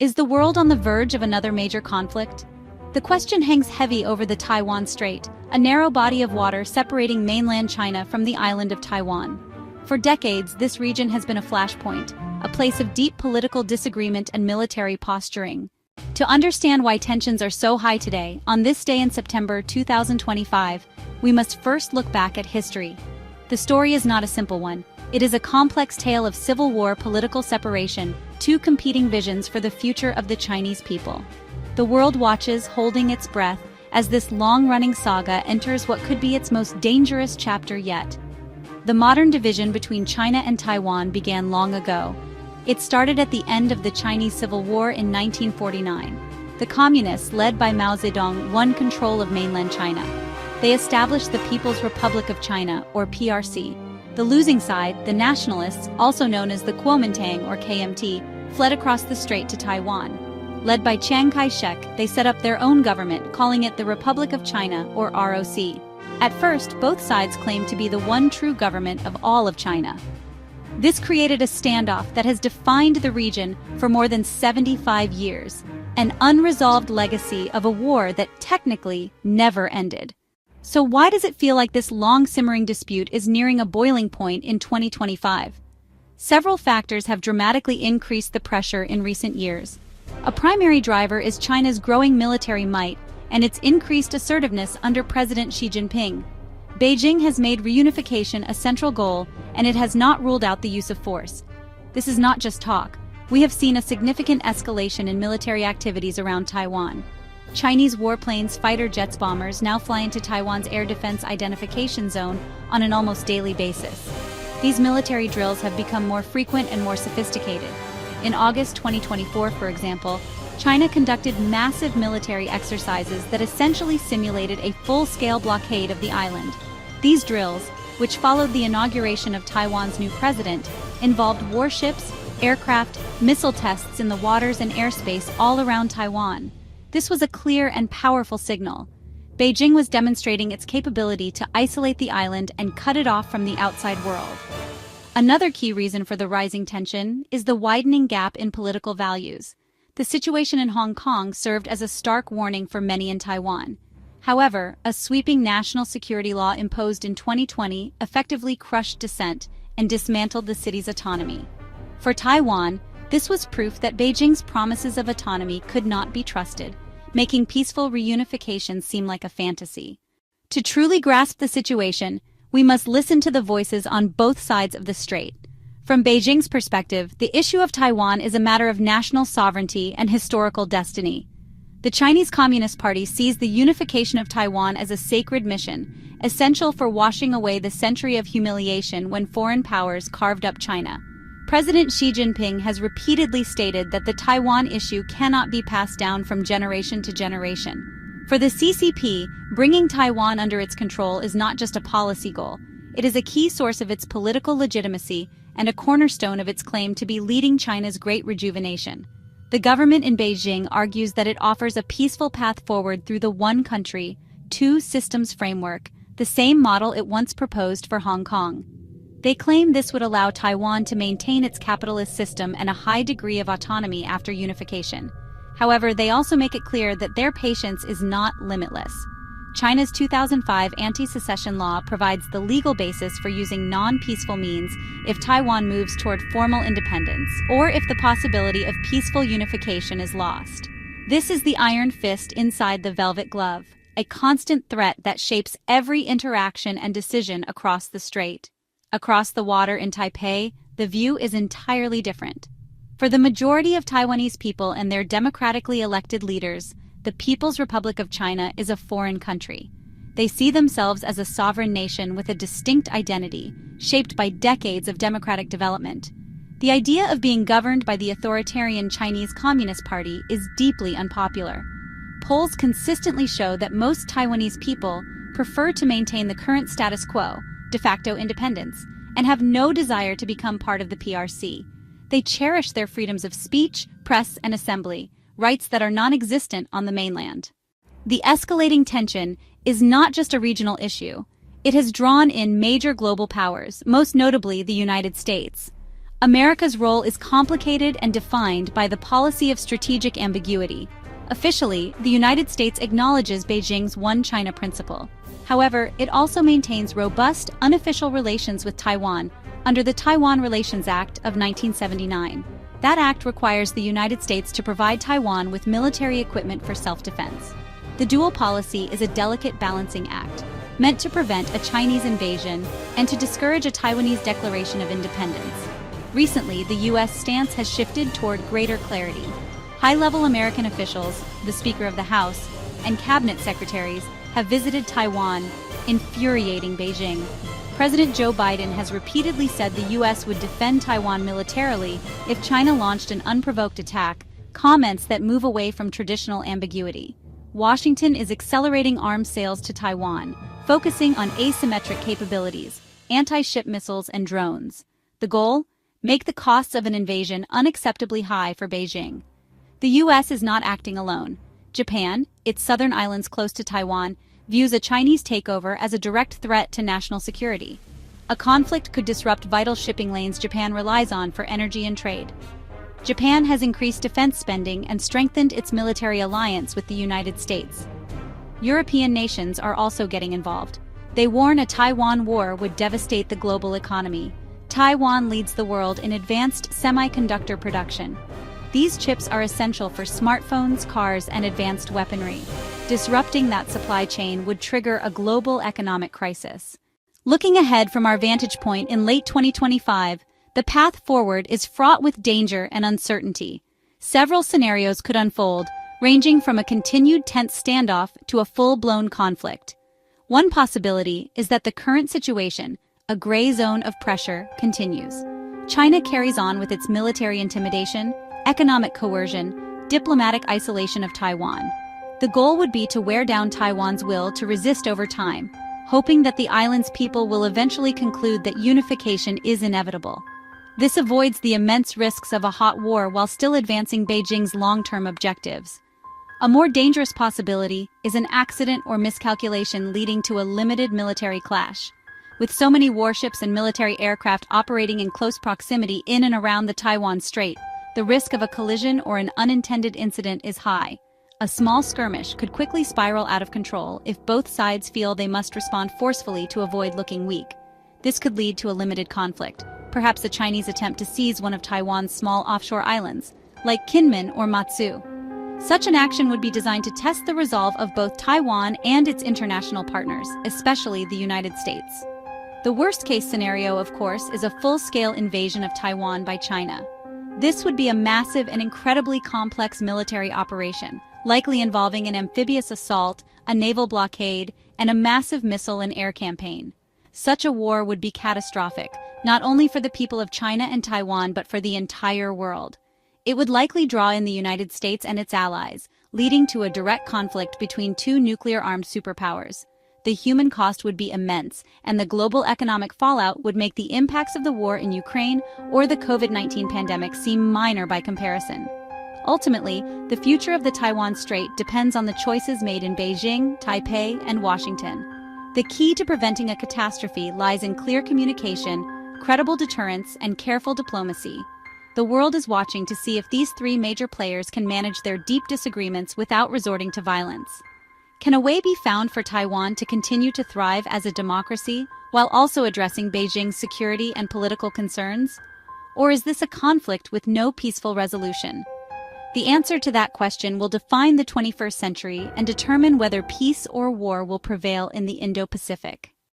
Is the world on the verge of another major conflict? The question hangs heavy over the Taiwan Strait, a narrow body of water separating mainland China from the island of Taiwan. For decades, this region has been a flashpoint, a place of deep political disagreement and military posturing. To understand why tensions are so high today, on this day in September 2025, we must first look back at history. The story is not a simple one. It is a complex tale of civil war, political separation, two competing visions for the future of the Chinese people. The world watches, holding its breath, as this long-running saga enters what could be its most dangerous chapter yet. The modern division between China and Taiwan began long ago. It started at the end of the Chinese Civil War in 1949. The Communists, led by Mao Zedong, won control of mainland China. They established the People's Republic of China, or PRC. The losing side, the nationalists, also known as the Kuomintang or KMT, fled across the strait to Taiwan. Led by Chiang Kai-shek, they set up their own government, calling it the Republic of China, or ROC. At first, both sides claimed to be the one true government of all of China. This created a standoff that has defined the region for more than 75 years, an unresolved legacy of a war that technically never ended. So why does it feel like this long-simmering dispute is nearing a boiling point in 2025? Several factors have dramatically increased the pressure in recent years. A primary driver is China's growing military might and its increased assertiveness under President Xi Jinping. Beijing has made reunification a central goal, and it has not ruled out the use of force. This is not just talk. We have seen a significant escalation in military activities around Taiwan. Chinese warplanes, fighter jets, bombers now fly into Taiwan's air defense identification zone on an almost daily basis. These military drills have become more frequent and more sophisticated. In August 2024, for example, China conducted massive military exercises that essentially simulated a full-scale blockade of the island. These drills, which followed the inauguration of Taiwan's new president, involved warships, aircraft, missile tests in the waters and airspace all around Taiwan. This was a clear and powerful signal. Beijing was demonstrating its capability to isolate the island and cut it off from the outside world. Another key reason for the rising tension is the widening gap in political values. The situation in Hong Kong served as a stark warning for many in Taiwan. However, a sweeping national security law imposed in 2020 effectively crushed dissent and dismantled the city's autonomy. For Taiwan, this was proof that Beijing's promises of autonomy could not be trusted, making peaceful reunification seem like a fantasy. To truly grasp the situation, we must listen to the voices on both sides of the strait. From Beijing's perspective, the issue of Taiwan is a matter of national sovereignty and historical destiny. The Chinese Communist Party sees the unification of Taiwan as a sacred mission, essential for washing away the century of humiliation when foreign powers carved up China. President Xi Jinping has repeatedly stated that the Taiwan issue cannot be passed down from generation to generation. For the CCP, bringing Taiwan under its control is not just a policy goal. It is a key source of its political legitimacy and a cornerstone of its claim to be leading China's great rejuvenation. The government in Beijing argues that it offers a peaceful path forward through the one country, two systems framework, the same model it once proposed for Hong Kong. They claim this would allow Taiwan to maintain its capitalist system and a high degree of autonomy after unification. However, they also make it clear that their patience is not limitless. China's 2005 anti-secession law provides the legal basis for using non-peaceful means if Taiwan moves toward formal independence, or if the possibility of peaceful unification is lost. This is the iron fist inside the velvet glove, a constant threat that shapes every interaction and decision across the strait. Across the water in Taipei, the view is entirely different. For the majority of Taiwanese people and their democratically elected leaders, the People's Republic of China is a foreign country. They see themselves as a sovereign nation with a distinct identity, shaped by decades of democratic development. The idea of being governed by the authoritarian Chinese Communist Party is deeply unpopular. Polls consistently show that most Taiwanese people prefer to maintain the current status quo, de facto independence, and have no desire to become part of the PRC. They cherish their freedoms of speech, press, and assembly, rights that are non-existent on the mainland. The escalating tension is not just a regional issue. It has drawn in major global powers, most notably the United States. America's role is complicated and defined by the policy of strategic ambiguity. Officially, the United States acknowledges Beijing's One China principle. However, it also maintains robust, unofficial relations with Taiwan under the Taiwan Relations Act of 1979. That act requires the United States to provide Taiwan with military equipment for self-defense. The dual policy is a delicate balancing act, meant to prevent a Chinese invasion and to discourage a Taiwanese declaration of independence. Recently, the U.S. stance has shifted toward greater clarity. High-level American officials, the Speaker of the House, and cabinet secretaries have visited Taiwan, infuriating Beijing. President Joe Biden has repeatedly said the U.S. would defend Taiwan militarily if China launched an unprovoked attack, comments that move away from traditional ambiguity. Washington is accelerating arms sales to Taiwan, focusing on asymmetric capabilities, anti-ship missiles, and drones. The goal? Make the costs of an invasion unacceptably high for Beijing. The U.S. is not acting alone. Japan, its southern islands close to Taiwan, views a Chinese takeover as a direct threat to national security. A conflict could disrupt vital shipping lanes Japan relies on for energy and trade. Japan has increased defense spending and strengthened its military alliance with the United States. European nations are also getting involved. They warn a Taiwan war would devastate the global economy. Taiwan leads the world in advanced semiconductor production. These chips are essential for smartphones, cars, and advanced weaponry. Disrupting that supply chain would trigger a global economic crisis. Looking ahead from our vantage point in late 2025, the path forward is fraught with danger and uncertainty. Several scenarios could unfold, ranging from a continued tense standoff to a full-blown conflict. One possibility is that the current situation, a gray zone of pressure, continues. China carries on with its military intimidation, economic coercion, diplomatic isolation of Taiwan. The goal would be to wear down Taiwan's will to resist over time, hoping that the island's people will eventually conclude that unification is inevitable. This avoids the immense risks of a hot war while still advancing Beijing's long-term objectives. A more dangerous possibility is an accident or miscalculation leading to a limited military clash. With so many warships and military aircraft operating in close proximity in and around the Taiwan Strait, the risk of a collision or an unintended incident is high. A small skirmish could quickly spiral out of control if both sides feel they must respond forcefully to avoid looking weak. This could lead to a limited conflict, perhaps a Chinese attempt to seize one of Taiwan's small offshore islands, like Kinmen or Matsu. Such an action would be designed to test the resolve of both Taiwan and its international partners, especially the United States. The worst-case scenario, of course, is a full-scale invasion of Taiwan by China. This would be a massive and incredibly complex military operation, likely involving an amphibious assault, a naval blockade, and a massive missile and air campaign. Such a war would be catastrophic, not only for the people of China and Taiwan but for the entire world. It would likely draw in the United States and its allies, leading to a direct conflict between two nuclear-armed superpowers. The human cost would be immense, and the global economic fallout would make the impacts of the war in Ukraine or the COVID-19 pandemic seem minor by comparison. Ultimately, the future of the Taiwan Strait depends on the choices made in Beijing, Taipei, and Washington. The key to preventing a catastrophe lies in clear communication, credible deterrence, and careful diplomacy. The world is watching to see if these three major players can manage their deep disagreements without resorting to violence. Can a way be found for Taiwan to continue to thrive as a democracy while also addressing Beijing's security and political concerns? Or is this a conflict with no peaceful resolution? The answer to that question will define the 21st century and determine whether peace or war will prevail in the Indo-Pacific.